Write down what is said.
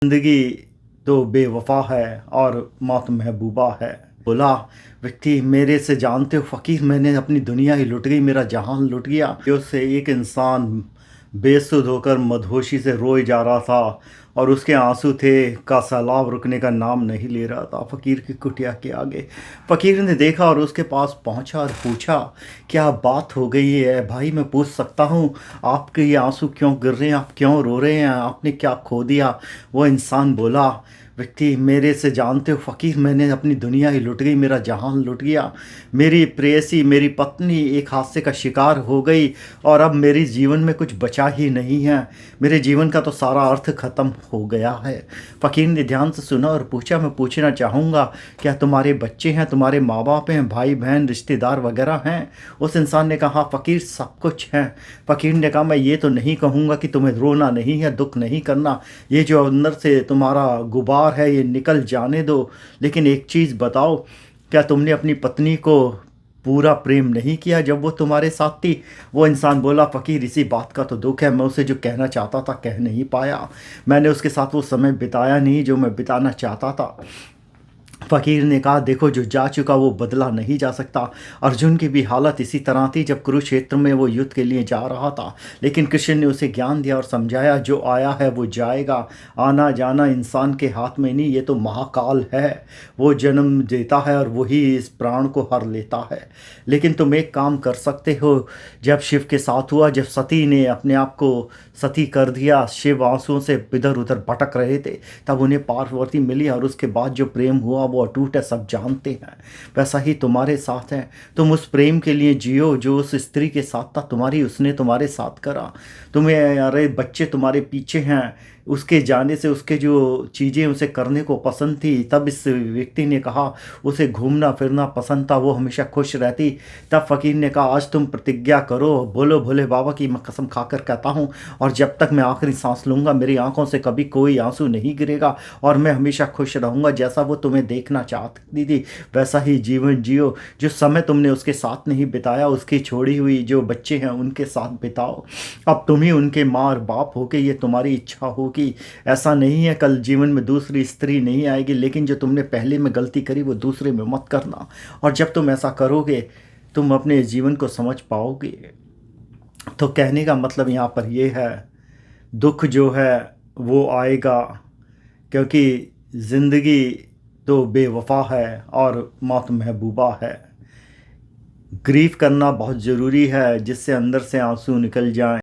जिंदगी तो बेवफा है और मौत महबूबा है। बोला व्यक्ति, मेरे से जानते हो फ़कीर, मैंने अपनी दुनिया ही लुट गई, मेरा जहान लुट गया। उससे एक इंसान बेसुध होकर मदहोशी से रोए जा रहा था और उसके आंसू थे का सैलाब रुकने का नाम नहीं ले रहा था। फ़कीर की कुटिया के आगे फ़कीर ने देखा और उसके पास पहुंचा और पूछा, क्या बात हो गई है भाई? मैं पूछ सकता हूँ आपके ये आंसू क्यों गिर रहे हैं? आप क्यों रो रहे हैं? आपने क्या खो दिया? वो इंसान बोला, व्यक्ति, मेरे से जानते हो फ़कीर, मैंने अपनी दुनिया ही लुट गई, मेरा जहान लुट गया। मेरी प्रेयसी, मेरी पत्नी एक हादसे का शिकार हो गई और अब मेरे जीवन में कुछ बचा ही नहीं है। मेरे जीवन का तो सारा अर्थ ख़त्म हो गया है। फ़कीर ने ध्यान से सुना और पूछा, मैं पूछना चाहूँगा, क्या तुम्हारे बच्चे हैं, तुम्हारे माँ बाप हैं, भाई बहन, रिश्तेदार वगैरह हैं? उस इंसान ने कहा, फ़कीर, सब कुछ है। फ़कीर ने कहा, मैं ये तो नहीं कहूँगा कि तुम्हें रोना नहीं है, दुख नहीं करना, ये जो अंदर से तुम्हारा गुबार है ये निकल जाने दो, लेकिन एक चीज़ बताओ, क्या तुमने अपनी पत्नी को पूरा प्रेम नहीं किया जब वो तुम्हारे साथ थी? वो इंसान बोला, फ़कीर, इसी बात का तो दुख है, मैं उसे जो कहना चाहता था कह नहीं पाया। मैंने उसके साथ वो समय बिताया नहीं जो मैं बिताना चाहता था। फ़कीर ने कहा, देखो, जो जा चुका वो बदला नहीं जा सकता। अर्जुन की भी हालत इसी तरह थी जब कुरुक्षेत्र में वो युद्ध के लिए जा रहा था, लेकिन कृष्ण ने उसे ज्ञान दिया और समझाया, जो आया है वो जाएगा। आना जाना इंसान के हाथ में नहीं, ये तो महाकाल है। वो जन्म देता है और वही इस प्राण को हर लेता है। लेकिन तुम एक काम कर सकते हो, जब शिव के साथ हुआ, जब सती ने अपने आप को सती कर दिया, शिव आंसुओं से इधर उधर भटक रहे थे, तब उन्हें पार्वती मिली और उसके बाद जो प्रेम हुआ वो अटूट है, सब जानते हैं। वैसा ही तुम्हारे साथ है। तुम उस प्रेम के लिए जियो जो उस स्त्री के साथ था, तुम्हारी उसने तुम्हारे साथ करा। तुम्हें, अरे बच्चे तुम्हारे पीछे हैं, उसके जाने से उसके जो चीज़ें उसे करने को पसंद थी, तब इस व्यक्ति ने कहा उसे घूमना फिरना पसंद था, वो हमेशा खुश रहती। तब फ़कीर ने कहा, आज तुम प्रतिज्ञा करो, बोलो भोले बाबा की मैं कसम खाकर कहता हूँ, और जब तक मैं आखिरी सांस लूँगा मेरी आंखों से कभी कोई आंसू नहीं गिरेगा और मैं हमेशा खुश रहूँगा। जैसा वो तुम्हें देखना चाहती थी वैसा ही जीवन जियो। जो समय तुमने उसके साथ नहीं बिताया, उसकी छोड़ी हुई जो बच्चे हैं उनके साथ बिताओ। अब तुम ही उनके माँ और बाप हो के, ये तुम्हारी इच्छा होगी। ऐसा नहीं है कल जीवन में दूसरी स्त्री नहीं आएगी, लेकिन जो तुमने पहले में गलती करी वो दूसरे में मत करना। और जब तुम ऐसा करोगे तुम अपने जीवन को समझ पाओगे। तो कहने का मतलब यहाँ पर ये है, दुख जो है वो आएगा, क्योंकि ज़िंदगी तो बेवफा है और मौत महबूबा है। ग्रीफ करना बहुत ज़रूरी है, जिससे अंदर से आंसू निकल जाएं।